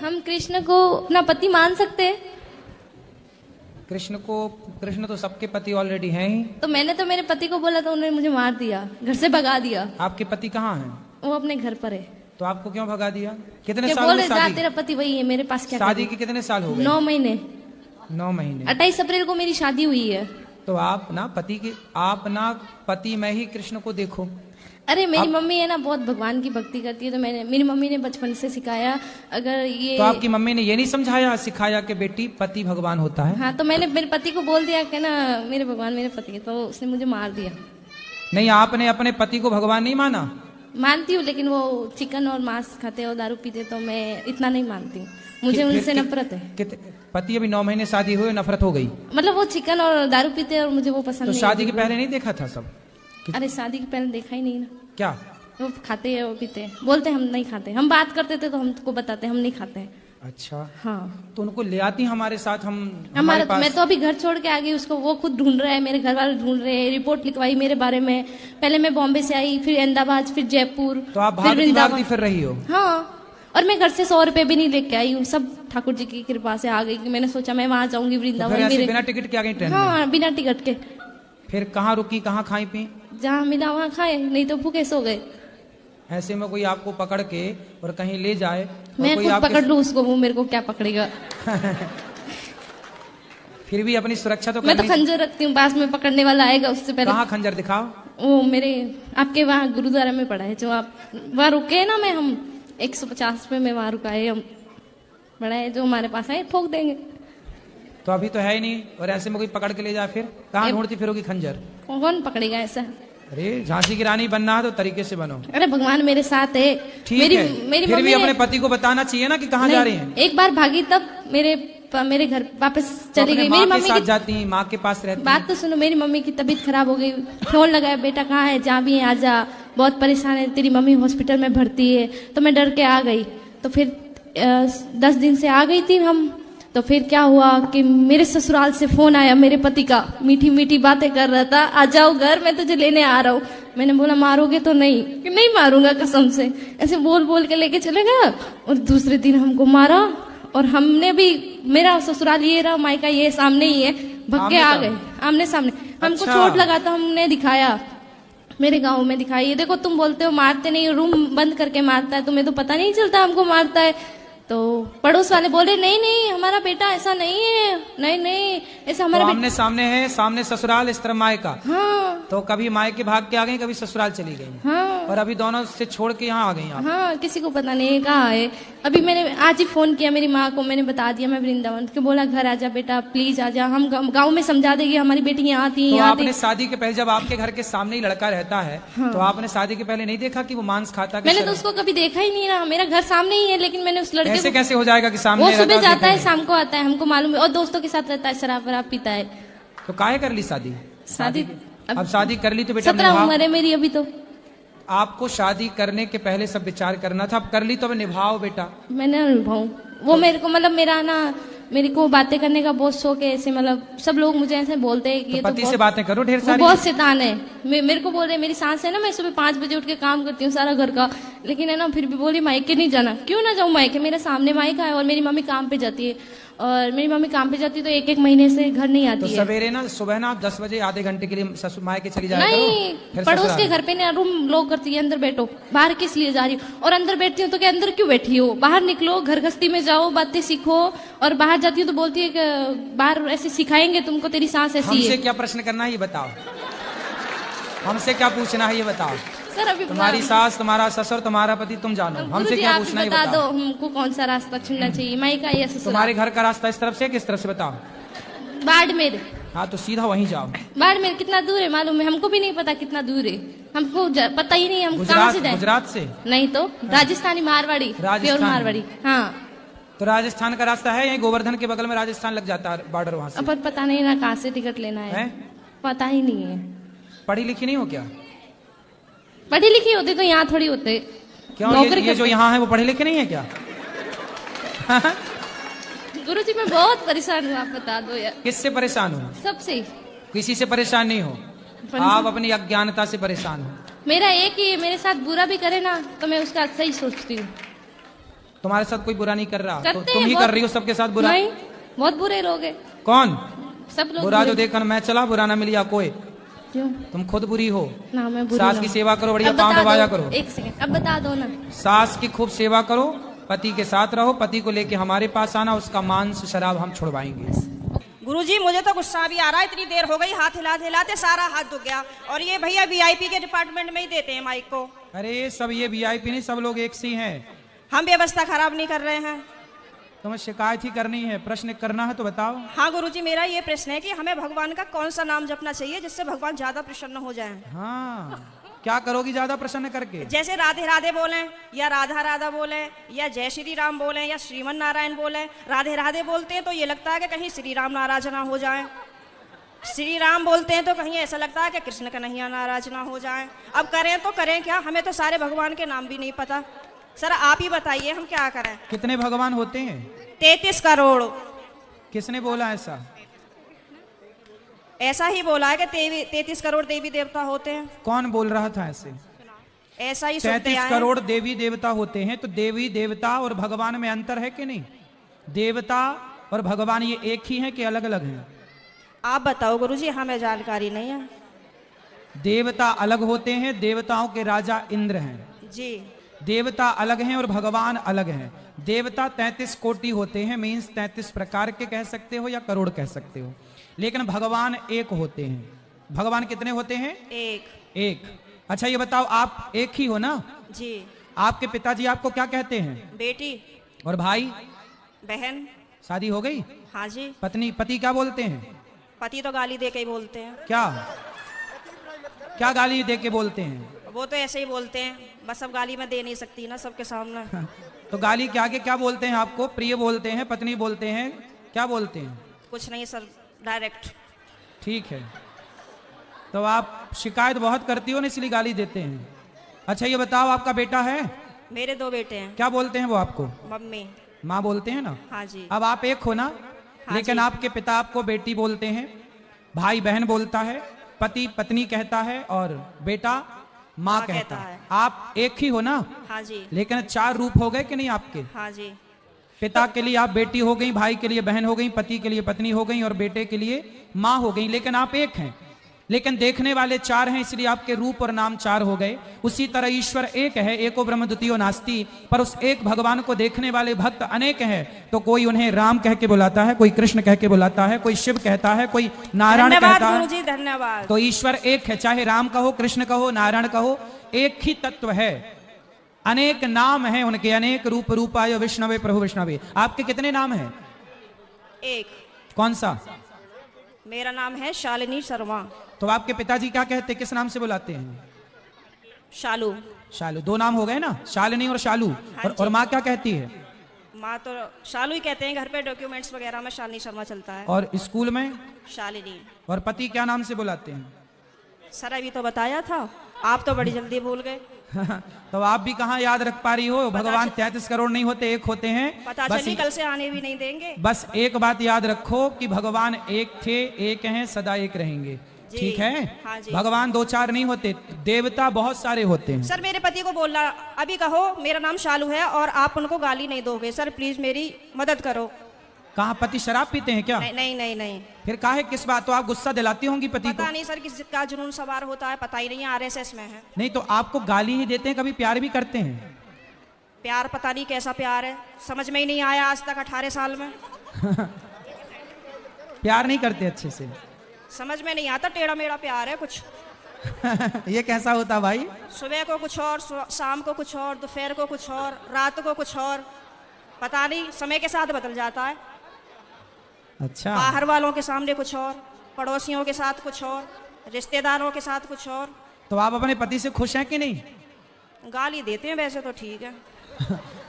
हम कृष्ण को अपना पति मान सकते हैं? कृष्ण तो सबके पति ऑलरेडी हैं ही। तो मैंने तो मेरे पति को बोला तो उन्होंने मुझे मार दिया, घर से भगा दिया। आपके पति कहाँ हैं? वो अपने घर पर है। तो आपको क्यों भगा दिया? कितने क्या साल बोले हुए जा शादी? तेरा पति वही है मेरे पास, क्या शादी के कितने साल हो गए? 9 महीने। 9 महीने। 28 अप्रैल को मेरी शादी हुई है। तो आप ना पति में ही कृष्ण को देखो। अरे मेरी मम्मी है ना बहुत भगवान की भक्ति करती है, तो मेरी मम्मी ने बचपन से सिखाया। अगर ये तो आपकी मम्मी ने ये नहीं समझाया सिखाया कि बेटी पति भगवान होता है? हाँ, तो मैंने मेरे पति को बोल दिया कि ना मेरे भगवान मेरे पति है, तो उसने मुझे मार दिया। नहीं, आपने अपने पति को भगवान नहीं माना? मानती हूँ, लेकिन वो चिकन और मांस खाते और दारू पीते, तो मैं इतना नहीं मानती हूँ। मुझे उनसे नफरत है। पति अभी 9 महीने शादी हुए, नफरत हो गई? मतलब वो चिकन और दारू पीते और मुझे वो पसंद तो नहीं। शादी के पहले नहीं देखा था सब? अरे शादी के पहले देखा ही नहीं ना। क्या वो खाते हैं, वो पीते हैं, बोलते हम नहीं खाते। हम बात करते थे तो हमको बताते हम नहीं खाते हैं। अच्छा। हाँ, तो उनको ले आती हमारे साथ, हमारे हमारे पास। मैं तो अभी घर छोड़ के आ गई उसको, वो खुद ढूंढ रहा है, मेरे घर वाले ढूंढ रहे हैं। रिपोर्ट लिखवाई मेरे बारे में। पहले मैं बॉम्बे से आई, फिर अहमदाबाद, फिर जयपुर, तो आप फिर भागती फिर रही हो? हाँ, और मैं घर से 100 रुपए भी नहीं लेके आई हूँ, सब ठाकुर जी की कृपा से आ गई कि मैंने सोचा मैं वहां जाऊंगी वृंदावन। तो बिना टिकट के आ गई ट्रेन में? हाँ, बिना टिकट के। फिर कहाँ रुकी, कहाँ खाई पी? जहाँ मिला वहाँ खाए, नहीं तो भूखे सो गए। ऐसे में कोई आपको पकड़ के और कहीं ले जाए, मैं कोई खुद पकड़ लूँ उसको, वो मेरे को क्या पकड़ेगा? फिर भी अपनी सुरक्षा तो मैं तो खंजर रखती हूँ, पास में पकड़ने वाला आएगा उससे पहले। कहाँ खंजर दिखाओ? वो मेरे आपके वहाँ गुरुद्वारा में पड़ा है, जो आप वहाँ रुके ना, मैं हम 150 पे मैं वहाँ रुकाए, हम बड़ा है जो हमारे पास आए ठोक देंगे। तो अभी तो है ही नहीं, और ऐसे में कोई पकड़ के ले जाए फिर कहाँ ढूंढती फिरोगी खंजर? कौन पकड़ेगा ऐसा? अरे झांसी की रानी बनना है तो तरीके से बनो। अरे भगवान मेरे साथ है। मेरी फिर भी अपने ने... पति को बताना चाहिए ना कि कहाँ जा रही हैं। एक बार भागी तब मेरे घर वापस चली गई। मेरी मम्मी के साथ जाती हैं, माँ के पास रहती। बात तो सुनो, मेरी मम्मी की तबीयत खराब हो गई, फोन लगाया, बेटा कहाँ है, जहाँ भी है आजा, बहुत परेशान है, तेरी मम्मी हॉस्पिटल में भर्ती है। तो मैं डर के आ गई। तो फिर 10 दिन से आ गई थी हम। तो फिर क्या हुआ कि मेरे ससुराल से फोन आया मेरे पति का, मीठी मीठी बातें कर रहा था, आ जाओ घर, मैं तुझे लेने आ रहा हूँ। मैंने बोला मारोगे तो नहीं? कि नहीं मारूंगा कसम से। ऐसे बोल बोल के लेके चले गया, और दूसरे दिन हमको मारा। और हमने भी, मेरा ससुराल ये रहा, मायका ये सामने ही है, भग के आ गए आमने सामने। हमको चोट लगा तो हमने दिखाया, मेरे गांव में दिखाई, ये देखो तुम बोलते हो मारते नहीं, रूम बंद करके मारता है, तुम्हें तो पता नहीं चलता हमको मारता है। तो पड़ोस वाले बोले नहीं नहीं हमारा बेटा ऐसा नहीं है, नहीं नहीं ऐसा हमारा तो आमने सामने है, सामने ससुराल, इस तरफ मायका। हाँ, तो कभी मायके भाग के आ गई, कभी ससुराल चली गई। हाँ, और अभी दोनों से छोड़ के यहाँ आ गई आप। हाँ, किसी को पता नहीं कहाँ है। अभी मैंने आज ही फोन किया मेरी माँ को, मैंने बता दिया मैं वृंदावन के, बोला घर आजा बेटा प्लीज आजा, हम गाँव में समझा देंगे हमारी बेटी यहाँ आती है। तो आपने शादी के पहले, जब आपके घर के सामने ही लड़का रहता है, तो आपने शादी के पहले नहीं देखा कि वो मांस खाता? मैंने तो उसको कभी देखा ही नहीं ना, मेरा घर सामने ही है, लेकिन मैंने उस लड़के ऐसे कैसे हो जाएगा कि सामने? वो सुबह जाता है शाम को आता है, हमको मालूम है, और दोस्तों के साथ रहता है, शराब वराब पीता है। तो काहे कर ली शादी? अब शादी कर ली तो बेटा 17 उम्र है मेरी अभी। तो आपको शादी करने के पहले सब विचार करना था, अब कर ली तो अब निभाओ बेटा। मैंने निभाऊं, वो मेरे को मतलब मेरा ना, मेरे को बातें करने का बहुत शौक है। ऐसे मतलब सब लोग मुझे ऐसे बोलते हैं कि तो पति से बातें करो ढेर सारी। बहुत शैतान है। मेरे को बोल रहे, मेरी सास है ना, मैं सुबह 5 बजे उठ के काम करती हूँ सारा घर का, लेकिन है ना फिर भी बोली मायके नहीं जाना। क्यों ना जाऊँ मायके, मेरे सामने मायका है, और मेरी मम्मी काम पे जाती है, और मेरी मम्मी काम पे जाती है तो 1-1 महीने से घर नहीं आती तो है। सवेरे ना सुबह ना आप 10 बजे आधे घंटे के लिए ससुर मायके चली जाया नहीं, करो। पड़ोस के घर पे ना रूम लॉक करती है, अंदर बैठो, बाहर किस लिए जा रही हो? और अंदर बैठती हूँ तो क्या अंदर क्यों बैठी हो? बाहर निकलो, घर गस्ती में जाओ, बातें सीखो। और बाहर जाती हूँ तो बोलती है कि बाहर ऐसे सिखाएंगे तुमको, तेरी सांस ऐसी है। हमसे क्या प्रश्न करना है ये बताओ, हमसे क्या पूछना है ये बताओ। सर अभी तुम्हारी सास, तुम्हारा ससुर, तुम्हारा पति, तुम जानो, हमसे क्या पूछना है बता ये दो, बताओ। हमको कौन सा रास्ता चुनना चाहिए, मायका या ससुराल? तुम्हारे घर का रास्ता इस तरफ से किस तरफ से बताओ? बाड़मेर। हाँ तो सीधा वहीं जाओ। बाड़मेर कितना दूर है मालूम है? हमको भी नहीं पता कितना दूर है, हमको पता ही नहीं, हम कहाँ से जाए? गुजरात से नहीं तो राजस्थानी, मारवाड़ी, प्योर मारवाड़ी। हाँ, तो राजस्थान का रास्ता है, यही गोवर्धन के बगल में राजस्थान लग जाता है, बॉर्डर वहाँ से। अब पता नहीं ना कहाँ से टिकट लेना है, पता ही नहीं है। पढ़ी लिखी नहीं हो क्या? पढ़ी लिखी होती तो यहाँ थोड़ी होते। क्यों? ये जो यहाँ है वो पढ़े लिखे नहीं है क्या? गुरुजी मैं बहुत परेशान हूँ, आप बता दो यार। किससे परेशान हो? सबसे। किसी से परेशान नहीं हो, आप अपनी अज्ञानता से परेशान हो। मेरा एक ही, मेरे साथ बुरा भी करे ना तो मैं उसका अच्छा ही सोचती हूँ। तुम्हारे साथ कोई बुरा नहीं कर रहा, तो करते तुम हैं ही बहुत- कर रही हो सबके साथ बुरा। नहीं, बहुत बुरे लोग हैं, कौन सब लोग बुरा? बुरे। जो देखकर मैं चला, बुरा ना मिलिया कोई। क्यों? तुम खुद बुरी हो। ना मैं बुरी सास ना की हूँ। सेवा करो, बढ़िया अब पाँव बता दबाया दो, करो। एक सेकंड, अब बता दो ना। सास की खूब सेवा करो, पति के साथ रहो, पति को लेके हमारे पास आना, उसका मांस शराब हम छुड़वाएंगे। गुरुजी मुझे तो गुस्सा भी आ रहा है, इतनी देर हो गई, हाथ हिलाते हिलाते सारा हाथ दुख गया। और ये भैया वीआईपी के डिपार्टमेंट में ही देते हैं माइक को। अरे सब ये वीआईपी नहीं, सब लोग एक सी हैं। हम व्यवस्था खराब नहीं कर रहे हैं। तुम्हें शिकायत ही करनी है, प्रश्न करना है तो बताओ। हाँ गुरुजी, मेरा ये प्रश्न है कि हमें भगवान का कौन सा नाम जपना चाहिए जिससे भगवान ज्यादा प्रसन्न हो जाएं? हाँ, क्या करोगी ज्यादा प्रसन्न करके? जैसे राधे राधे बोलें, या राधा राधा बोलें, या जय श्री राम बोलें, या श्रीमन नारायण बोलें। राधे राधे बोलते हैं तो ये लगता है कि कहीं श्री राम नाराज ना हो जाएं। श्री राम बोलते हैं तो कहीं ऐसा लगता है कि कृष्ण कन्हैया नाराज ना हो जाएं। अब करें तो करें क्या? हमें तो सारे भगवान के नाम भी नहीं पता। सर आप ही बताइए हम क्या करें? कितने भगवान होते हैं? 33 करोड़। किसने बोला ऐसा? ऐसा ही बोला है कि 33 करोड़ देवी देवता होते हैं। कौन बोल रहा था ऐसे? ऐसा ही सुनते 33 आए हैं। करोड़ देवी देवता होते हैं, तो देवी देवता और भगवान में अंतर है कि नहीं? देवता और भगवान ये एक ही हैं कि अलग अलग हैं? आप बताओ गुरुजी, हमें जानकारी नहीं है। देवता अलग होते हैं, देवताओं के राजा इंद्र हैं। जी। देवता अलग हैं और भगवान अलग हैं। देवता 33 कोटि होते हैं, मीन्स 33 प्रकार के कह सकते हो या करोड़ कह सकते हो, लेकिन भगवान एक होते हैं। भगवान कितने होते हैं? एक। अच्छा ये बताओ, आप एक ही हो ना? जी। आपके पिताजी आपको क्या कहते हैं? बेटी। और भाई बहन। शादी हो गई? हाँ जी। पति क्या बोलते हैं? पति तो गाली दे के ही बोलते हैं। क्या गाली दे के बोलते हैं? वो तो ऐसे ही बोलते हैं, बस अब गाली मैं दे नहीं सकती ना सबके सामने। तो गाली के आगे क्या बोलते हैं आपको? प्रिय बोलते हैं, पत्नी बोलते हैं, क्या बोलते हैं? कुछ नहीं सर, डायरेक्ट। ठीक है, तो आप शिकायत बहुत करती हो ना, इसलिए गाली देते हैं। अच्छा ये बताओ, आपका बेटा है? मेरे 2 बेटे हैं। क्या बोलते हैं वो आपको? मम्मी। माँ बोलते हैं ना? हाँ जी। अब आप एक हो ना? हाँ लेकिन जी। आपके पिता आपको बेटी बोलते हैं, भाई बहन बोलता है, पति पत्नी कहता है, और बेटा माँ कहता है। आप एक ही हो ना? हाँ जी। लेकिन 4 रूप हो गए कि नहीं आपके? हाँ जी। पिता के लिए आप बेटी हो गई, भाई के लिए बहन हो गई, पति के लिए पत्नी हो गई, और बेटे के लिए माँ हो गई, लेकिन आप एक हैं। लेकिन देखने वाले 4 हैं, इसलिए आपके रूप और नाम 4 हो गए। उसी तरह ईश्वर एक है, एको ब्रह्म द्वितीयो नास्ति, पर उस एक भगवान को देखने वाले भक्त अनेक हैं। तो कोई उन्हें राम कह के बुलाता है, कोई कृष्ण कह के बुलाता है, कोई शिव कहता है, कोई नारायण धन्यवाद कहता है। गुरुजी, धन्यवाद। तो ईश्वर एक है, चाहे राम कहो, कृष्ण कहो, नारायण कहो, एक ही तत्व है। अनेक नाम हैं उनके, अनेक रूप रूपाय विष्णवे प्रभु विष्णवे। आपके कितने नाम हैं? एक। कौन सा? मेरा नाम है शालिनी शर्मा। तो आपके पिताजी क्या कहते, किस नाम से बुलाते हैं? शालू। शालू। 2 नाम हो गए ना, शालिनी और शालू। और माँ क्या कहती है? माँ तो शालू ही कहते हैं, घर पे डॉक्यूमेंट्स वगैरह में शालिनी शर्मा चलता है। और स्कूल में? शालिनी। और पति क्या नाम से बुलाते हैं? सर अभी तो बताया था, आप तो बड़ी जल्दी भूल गए। तो आप भी कहाँ याद रख पा रही हो? भगवान 33 करोड़ नहीं होते, एक होते हैं। पता बस चली कल से आने भी नहीं देंगे। बस एक बात याद रखो कि भगवान एक थे, एक हैं, सदा एक रहेंगे। ठीक है? हाँ जी। भगवान 2-4 नहीं होते, देवता बहुत सारे होते हैं। सर मेरे पति को बोलना, अभी कहो मेरा नाम शालू है और आप उनको गाली नहीं दोगे। सर प्लीज मेरी मदद करो। कहाँ पति शराब पीते हैं क्या? नहीं नहीं नहीं नहीं। फिर काहे किस बात? तो आप गुस्सा दिलाती होंगी पति को? पता नहीं सर किसका जुनून सवार होता है, पता ही नहीं, आरएसएस में है। नहीं तो आपको गाली ही देते हैं, कभी प्यार भी करते हैं? प्यार पता नहीं कैसा प्यार है, समझ में ही नहीं आया आज तक 18 साल में। प्यार नहीं करते अच्छे से? समझ में नहीं आता, टेढ़ा मेढ़ा प्यार है कुछ। ये कैसा होता भाई? सुबह को कुछ और, शाम को कुछ और, दोपहर को कुछ और, रात को कुछ और, पता नहीं, समय के साथ बदल जाता है। अच्छा। बाहर वालों के सामने कुछ और, पड़ोसियों के साथ कुछ और, रिश्तेदारों के साथ कुछ और। तो आप अपने पति से खुश हैं कि नहीं? गाली देते हैं वैसे तो ठीक है।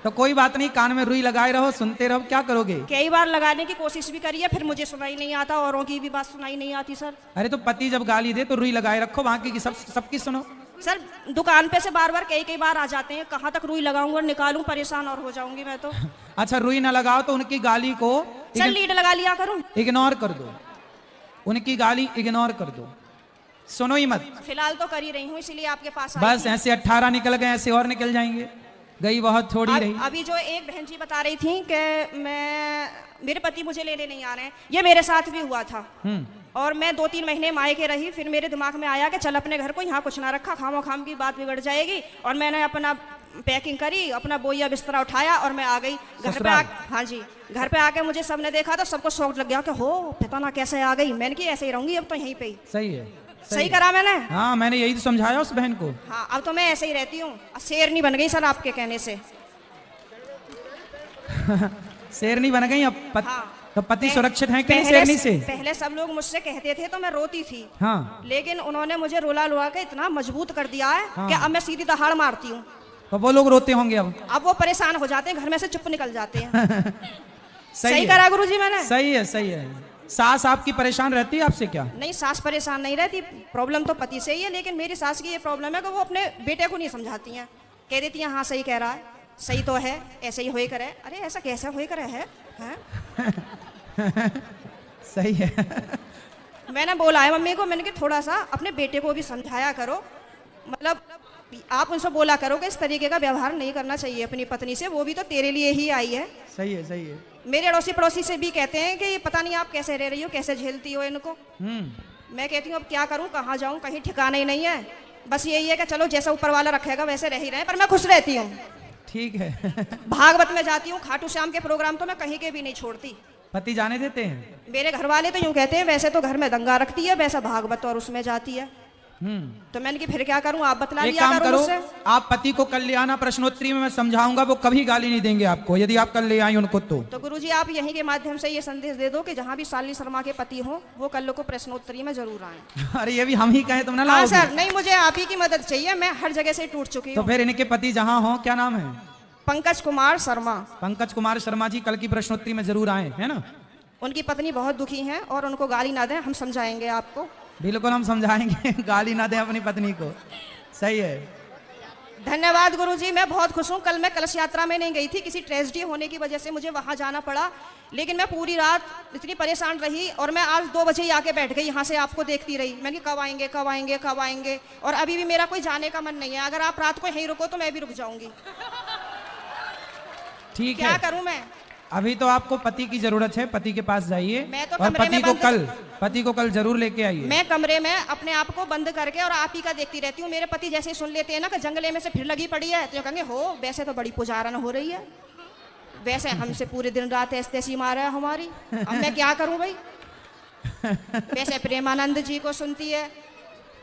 तो कोई बात नहीं, कान में रुई लगाए रहो, सुनते रहो, क्या करोगे? कई बार लगाने की कोशिश भी करी है, फिर मुझे सुनाई नहीं आता, औरों की भी बात सुनाई नहीं आती सर। अरे तो पति जब गाली दे तो रुई लगाए रखो, बाकी की सबकी सुनो। सर दुकान पे से बार बार कई बार आ जाते हैं, कहाँ तक रुई लगाऊं और निकालूं, परेशान और हो जाऊंगी मैं तो। अच्छा रुई ना लगाओ तो उनकी गाली को सर लीड लगा लिया करूं? इग्नोर कर दो, उनकी गाली इग्नोर कर दो, सुनो ही मत। फिलहाल तो कर ही रही हूँ, इसीलिए आपके पास आई बस थी। ऐसे 18 निकल गए, ऐसे और निकल जाएंगे। गई बहुत थोड़ी रही। अभी जो एक बहन जी बता रही थी कि मेरे पति मुझे लेने नहीं आ रहे हैं, ये मेरे साथ भी हुआ था। और मैं 2-3 महीने मायके रही, फिर मेरे दिमाग में आया कि चल अपने घर को यहाँ कुछ ना रखा, खामो खाम की बात बिगड़ जाएगी। और मैंने अपना पैकिंग करी, अपना बोइया बिस्तरा उठाया और मैं आ गई घर पे। हाँ जी, घर पे आके मुझे सबने देखा तो सबको शौक लग गया कि हो पता ना कैसे आ गई। मैंने कि ऐसे ही रहूंगी अब तो यहीं पे ही। सही है, सही करा मैंने। हाँ, मैंने यही तो समझाया उस बहन को। हाँ, अब तो मैं ऐसे ही रहती हूँ, शेरनी बन गई सर आपके कहने से। शेरनी बन गई अब हाँ। तो पति सुरक्षित है कि नहीं शेरनी से? पहले सब लोग मुझसे कहते थे तो मैं रोती थी। हाँ। लेकिन उन्होंने मुझे रुला रुला के इतना मजबूत कर दिया है हाँ। कि अब मैं सीधी दहाड़ मारती हूँ। तो वो लोग रोते होंगे अब वो परेशान हो जाते हैं, घर में से चुप निकल जाते हैं। सही है। करा गुरुजी मैंने। सही है, सही है। सास आपकी परेशान रहती है आपसे क्या? नहीं, सास परेशान नहीं रहती, प्रॉब्लम तो पति से ही है। लेकिन मेरी सास की ये प्रॉब्लम है कि वो अपने बेटे को नहीं समझाती हैं। कह देती हैं हाँ सही कह रहा है, सही तो है, ऐसे ही होए करे। अरे ऐसा कैसा होए करे है? सही है। मैंने बोला है मम्मी को, मैंने कि थोड़ा सा अपने बेटे को भी समझाया करो, मतलब आप उनसे बोला करो कि इस तरीके का व्यवहार नहीं करना चाहिए अपनी पत्नी से, वो भी तो तेरे लिए ही आई है। सही है, सही है। मेरे अड़ोसी पड़ोसी से भी कहते हैं कि पता नहीं आप कैसे रह रही हो, कैसे झेलती हो इनको। मैं कहती हूँ अब क्या करूँ, कहाँ जाऊँ, कहीं ठिकाना ही नहीं है। बस यही है कि चलो जैसा ऊपर वाला रखेगा वैसे रह ही रहे, पर मैं खुश रहती हूँ। ठीक है। भागवत में जाती हूँ, खाटू श्याम के प्रोग्राम तो मैं कहीं के भी नहीं छोड़ती। पति जाने देते हैं? मेरे घर वाले तो यूँ कहते हैं वैसे तो घर में दंगा रखती है, वैसा भागवत और उसमें जाती है। तो मैंने कि फिर क्या करूं, आप बतला लिया काम करो, मुझसे। आप पति को कल ले आना, प्रश्नोत्तरी में मैं समझाऊंगा, वो कभी गाली नहीं देंगे आपको यदि आप कल ले आई उनको। तो गुरुजी आप यहीं के माध्यम से ये संदेश दे दो कि जहाँ भी शालिनी शर्मा के पति हो वो कल को प्रश्नोत्तरी में जरूर आए। अरे ये भी हम ही कहें तुम ना लाओगे? हाँ सर, नहीं मुझे आप ही की मदद चाहिए, मैं हर जगह से टूट चुकी हूँ। तो फिर इनके पति जहाँ हो, क्या नाम है? पंकज कुमार शर्मा। पंकज कुमार शर्मा जी कल की प्रश्नोत्तरी में जरूर आए, है ना? उनकी पत्नी बहुत दुखी है और उनको गाली ना दें, हम समझाएंगे आपको। बिल्कुल हम समझाएंगे, गाली ना दें अपनी पत्नी को। सही है। धन्यवाद गुरुजी, मैं बहुत खुश हूँ। कल मैं कलश यात्रा में नहीं गई थी, किसी ट्रेजेडी होने की वजह से मुझे वहां जाना पड़ा। लेकिन मैं पूरी रात इतनी परेशान रही और मैं आज 2 बजे ही आके बैठ गई, यहाँ से आपको देखती रही। मैंने कब आएंगे कब आएंगे कब आएंगे, और अभी भी मेरा कोई जाने का मन नहीं है। अगर आप रात को यहीं रुको तो मैं भी रुक जाऊंगी। ठीक है, क्या करूं मैं? अभी तो आपको पति की जरूरत है, पति के पास जाइए तो और पति को कल जरूर लेके आइए। मैं कमरे में अपने आप को बंद करके और आप ही का देखती रहती हूँ। मेरे पति जैसे सुन लेते हैं ना कि जंगले में से फिर लगी पड़ी है, तो कहेंगे हो वैसे तो बड़ी पुजारन हो रही है, वैसे हमसे पूरे दिन रात ऐसी मारा है हमारी। अब मैं क्या करूं भाई? वैसे प्रेमानंद जी को सुनती है,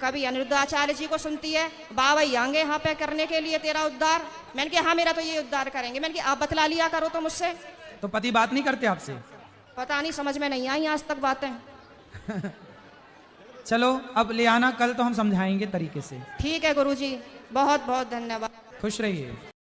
कभी अनिरुद्धाचार्य जी को सुनती है, बाबा आएंगे यहाँ पे करने के लिए तेरा उद्धार। मैंने कहा हाँ मेरा तो ये उद्धार करेंगे। मैंने कहा आप बतला लिया करो तो मुझसे। तो पति बात नहीं करते आपसे? पता नहीं, समझ में नहीं आई आज तक बातें। चलो अब ले आना कल, तो हम समझाएंगे तरीके से। ठीक है गुरुजी, बहुत बहुत धन्यवाद। खुश रहिए।